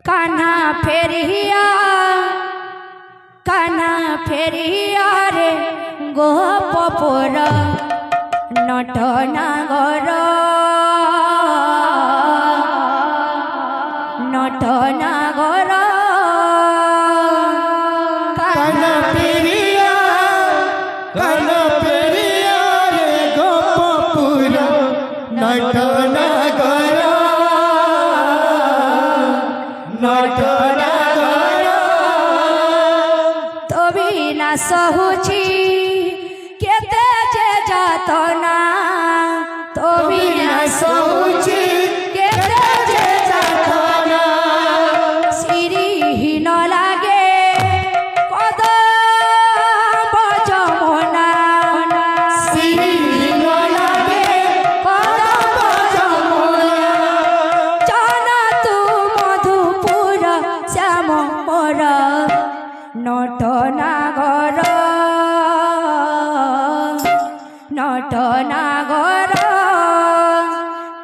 कान्हा फेरिया रे गोपपुर नटनागर कान्हा फेरिया रे गोपपुर नटनागर तो बिना सहुची केते जे जातना तो बिना सहुची केते जे जातना सिरिहीन लागे कदम जमुना सिरिहीन लागे कदम जमुना जाना तू मधुपुर श्याम मोर नटनागर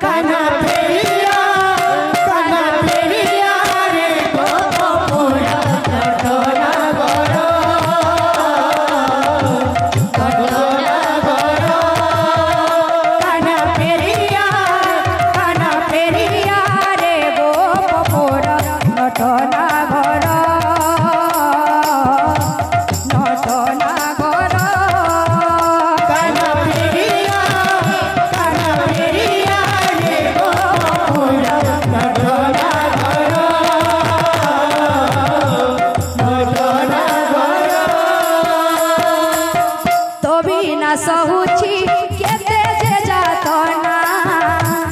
कान्हा फेरिया रे गोपपुर नटनागर कान्हा फेरिया रे गोपपुर नटनागर सहुची केते जे जातना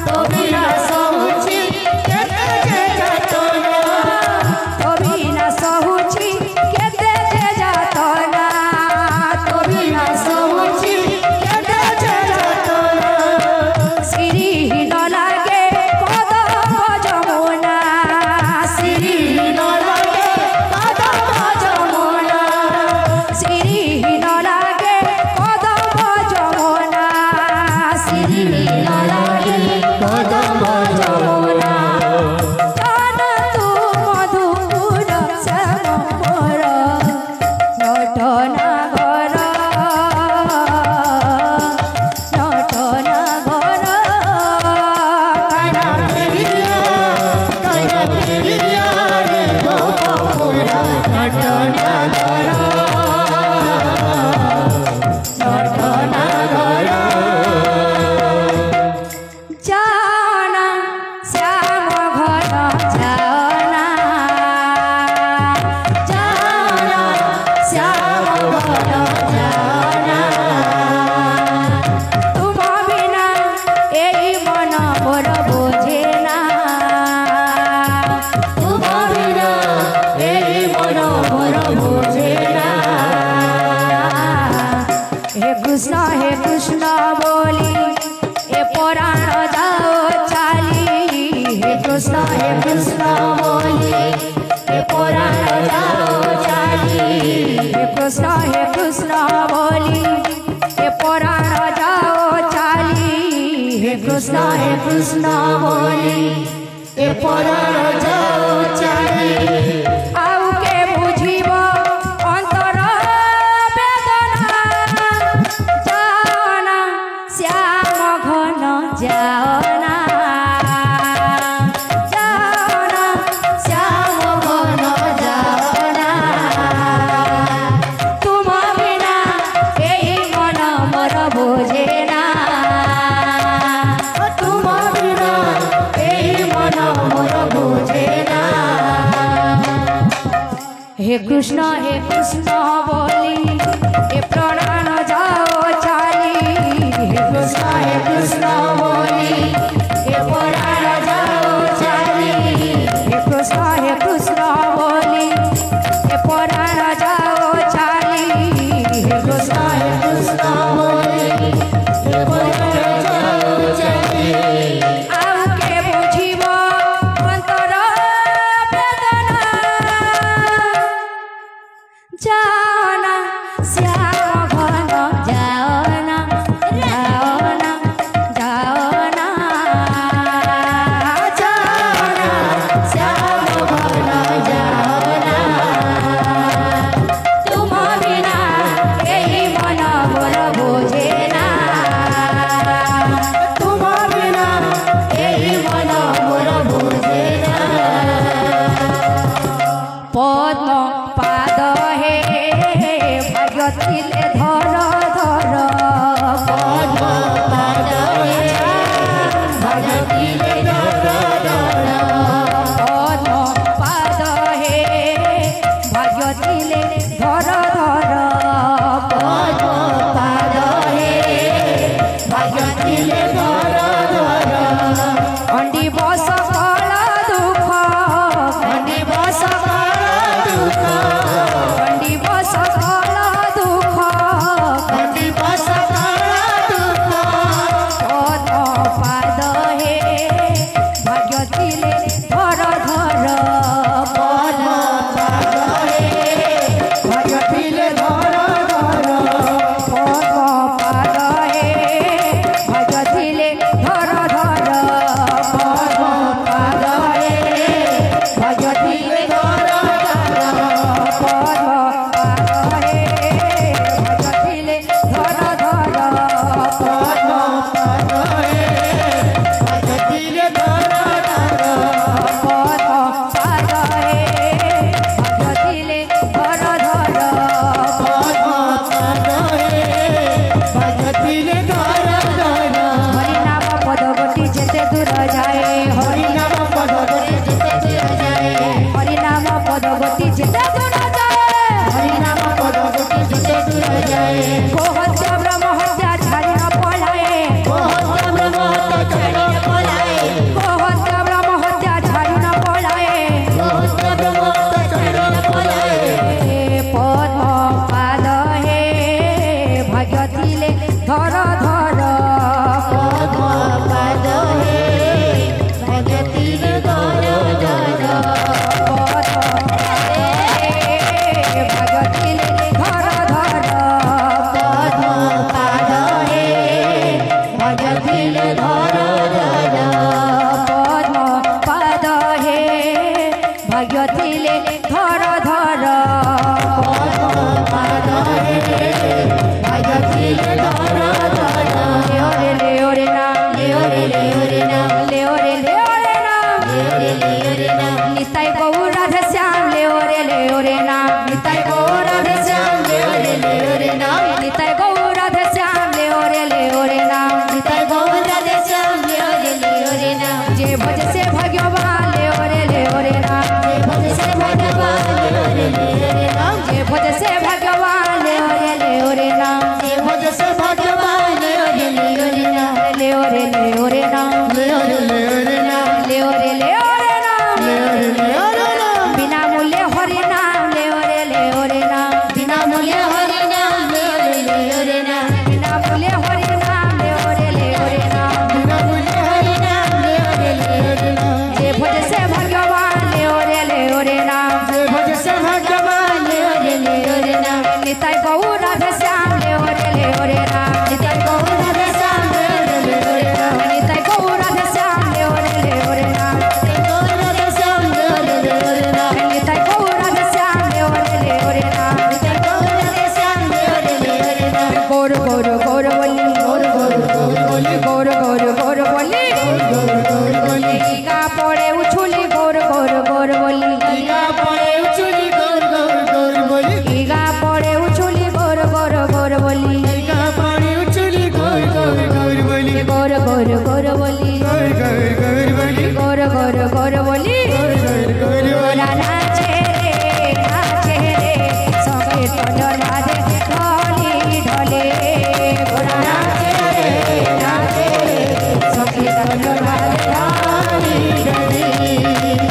तो बिना सहुची केते जे जातना तो बिना सहुची केते जे जातना तो बिना सहुची केते जे जातना सिरिहीन लागे कदम जमुना सिरिहीन लागे कदम जमुना सिरिहीन लागे कदम जमुना सिरिहीन लागे कदम जमुना जाना तू मधुपुर श्याम मोर नटनागर कान्हा फेरिया रे गोपपुर नटनागर जाना श्याम घन जाना श्याम घन जाना तुम बिना यही मन मोर बोझेना तुम बिना यही मन मोर बोझेना हे कृष्ण बोली ए पुराण जाओ चाली हे कृष्ण बोली ए पुराण जाओ चाली हे कृष्ण बोली ए पुराण जाओ चाली हे कृष्ण बोली ए पुराण जाओ चाली आउ के बुझिब अंतर वेदना जाना श्याम घन जाना श्याम घन जाना तुम बिना यही मन मोर बोझेना तुम बिना यही मन मोर बोझेना हे कृष्ण बोली ए प्राण जाओ चाली हे कृष्ण बोली ए पुराण जाओ चाली हे कृष्ण बोली ए पुराण जाओ चाली हे कृष्ण बोली ए पुराण जाओ चाली आउ के बुझिब अंतर वेदना जाना श्याम घन जाना जाना श्याम घन भाग्य थिले धर धर लेओ रे नाम लेओ रे नाम निताई गौर राधे श्याम लेओ रे नाम निताई गौर राधे श्याम लेओ रे नाम निताई गौर राधे श्याम लेओ रे नाम निताई गौर राधे श्याम लेओ रे नाम जे भज से भगवान लेओ रे नाम जे भज से भगवान लेओ रे नाम जे भज से भगवान लेओ रे नाम जे भज से भगवान लेओ रे नाम लेओ रे नाम लेओ रे नाम लेओ रे नाम लेओ रे नाम बिना मूल्य हरि नाम लेओ रे नाम बिना मूल्य हरि नाम लेओ रे नाम बिना मूल्य हरि नाम लेओ रे नाम बिना मूल्य हरि नाम लेओ रे नाम जे भज से भगवान लेओ रे नाम जे भज से भगवान लेओ रे नाम निताई गौर राधे श्याम लेओ रे नाम निताई गौर राधे श्याम लेओ रे नाम निताई गौर राधे श्याम लेओ रे नाम गौर राधे श्याम लेओ रे नाम निताई गौर राधे श्याम लेओ रे नाम निताई गौर राधे श्याम लेओ रे नाम गौर गौर गौर बोली गौर गौर गौर बोली गौर गौर गौर बोली गौर गौर बोली टीका पड़े उछुली गौर गौर गौर बोली टीका पड़े उछुली गौर गौर गौर बोली टीका पड़े उछुली गौर गौर गौर बोली टीका पड़े उछुली गौर गौर गौर बोली गौर गौर गौर बोली गौर गौर गौर बोली गौर गौर गौर बोली गौर गौर गौर बोली गोरा नाचे रे संगे तोर बाजे ढोली ढोले गोरा नाचे रे संगे तोर बाजे ढोली ढोले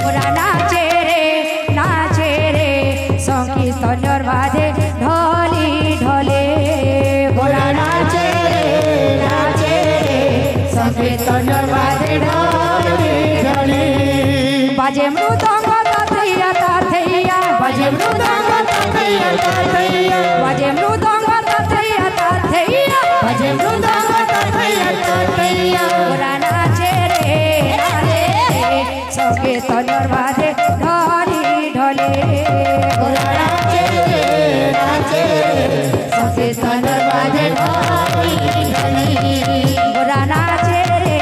गोरा नाचे रे संगे तोर बाजे ढोली ढोले गोरा नाचे रे संगे तोर बाजे ढोली ढोले बाजे मृदंग ताथैया ताथैया बाजे मृदंग ताथैया ताथैया बाजे मृदंग ताथैया ताथैया बाजे मृदंग ताथैया ताथैया गोरा नाचे रे संगे तोर बाजे ढोली ढोले गोरा नाचे संगे तोर बाजे ढोली ढोले गोरा नाचे रे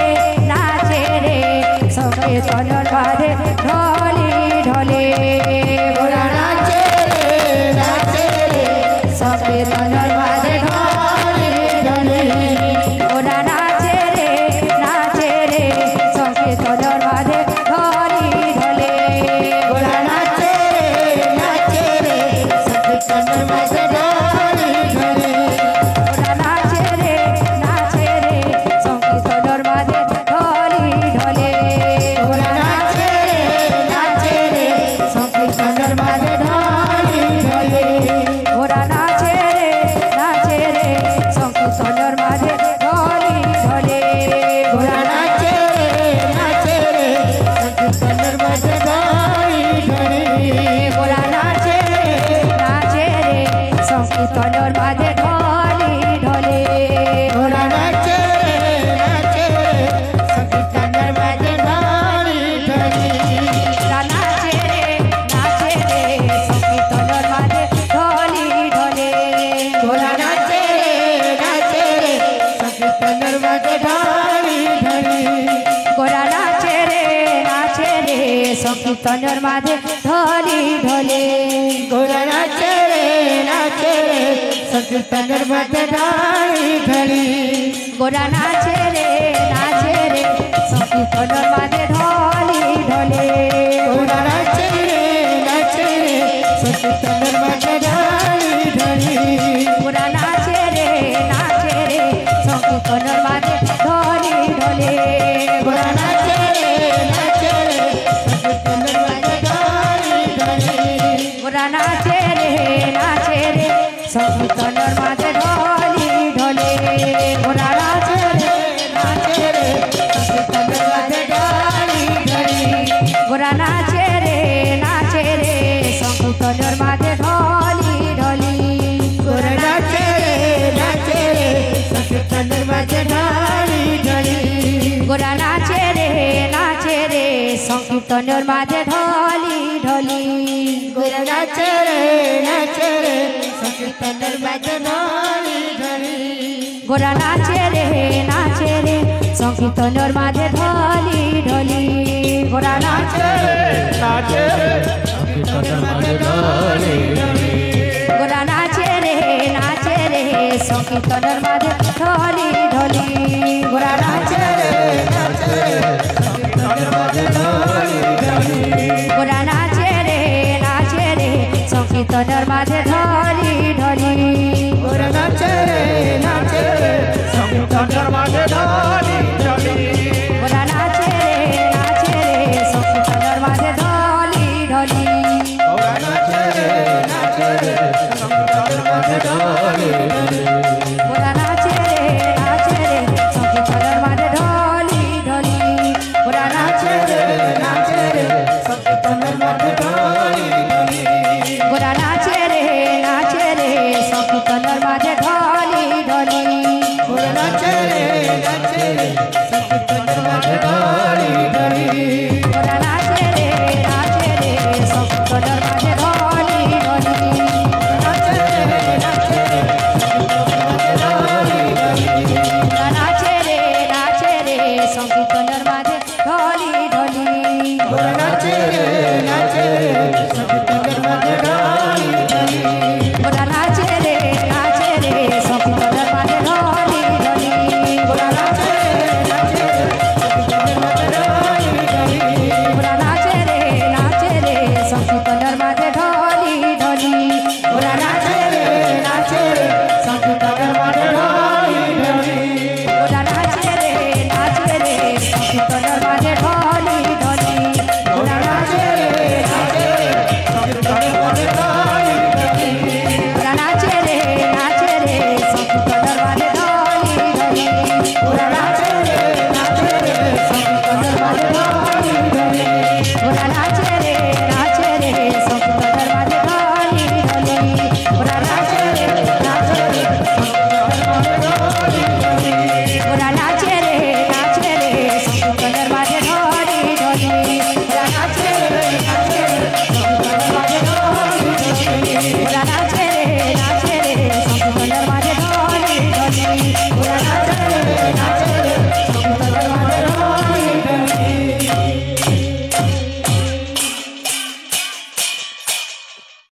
संगे तोर बाजे ढोली ढोले गोरा नाचे संगे तोर बाजे ढोली ढोले गोरा नाचे रे संगे तोर बाजे ढोली ढोले गोरा नाचे सखी तोर बाजे ढोली ढोले गोरा नाचे रे संगे तोर बाजे ढोली ढोले गोरा नाचे सखी तोर बाजे ढोली ढोले गोरा नाचे रे संगे तोर बाजे ढोली ढोले गोरा नाचे सखी तोर बाजे ढोली ढोले गोरा नाचे रे संगे तोर बाजे ढोली ढोले गोरा नाचे सखी तोर बाजे ढोली ढोले गोरा नाचे रे संगे तोर बाजे ढोली ढोले गोरा नाचे सखी तोर बाजे ढोली ढोले गोरा नाचे रे संगे तोर बाजे ढोली ढोले गोरा नाचे सखी तोर बाजे ढोली ढोले गोरा नाचे रे संगे तोर बाजे ढोली ढोले गोरा नाचे सखी तोर बाजे ढोली ढोले गोरा नाचे रे संगे तोर बाजे ढोली ढोले गोरा नाचे सखी तोर बाजे ढोली ढोले गोरा नाचे रे संगे तोर बाजे ढोली ढोले गोरा नाचे रे सखी तोर बाजे ढोली ढोले गोरा नाचे रे संगे तोर बाजे ढोली ढोली गोरा नाचे सखी तोर बाजे ढोली ढोले गोरा नाचे रे संकीर्तনের মাঝে ঢলি ঢলি नाचे रे संकीर्तन माजे ढोली ढोली गोरा नाचे रे संकीर्तनर माঝে ঢলি ঢলি গোরা নাচে संकीर्तन माजे ढोली ढोली गोरा नाचे रे संकीर्तनर माঝে ঢলি ঢলি गोरा नाचे संकीर्तन माजे ढोली ढोली गोरा नाचे रे संकीर्तनर माঝে ঢলি ঢলি गोरा नाचे संकीर्तन माजे ढोली ढोली गोरा नाचे रे संकीर्तनर माঝে ঢলি ঢলি गोरा नाचे संकीर्तन माजे ढोली ढोली गोरा नाचे रे संकीर्तनर माঝে ঢলি ঢলি गोरा नाचे रे संकीर्तन माजे ढोली ढोली गोरा नाचे रे संकीर्तनर माঝে ঢলি ঢলি गोरा नाचे संकीर्तन माजे ढोली ढोली गोरा नाचे रे संकीर्तनर माঝে ঢলি ঢলি गोरा नाचे रे संकीर्तनर माঝে ঢলি ঢলি गोरा नाचे संकीर्तन माजे ढोली ढोली गोरा नाचे रे संकीर्तनर माঝে ঢলি ढली गोरा नाचे संकीर्तन माजे ढोली ढोली गोरा नाचे रे संकीर्तनर माঝে ঢলি ঢলি गोरा नाचे रे संकीर्तन माजे ढोली ढोली गोरा नाचे रे संकीर्तनर माঝে ঢলি ढली गोरा नाचे संकीर्तन माजे ढोली ढोली गोरा नाचे रे संकीर्तनर माঝে ढली ढली गोरा नाचे रे संकीर्तन माजे ढोली ढोली गोरा नाचे रे संकीर्तनर माঝে ढली ढली गोरा नाचे रे गोरा नाचे रे संकीर्तनर माঝে ढली ढली गोरा नाचे रे संकीर्तनर माঝে ढली ढली गोरा नाचे रे संकीर्तनर माঝে ढली ढली गोरा नाचे रे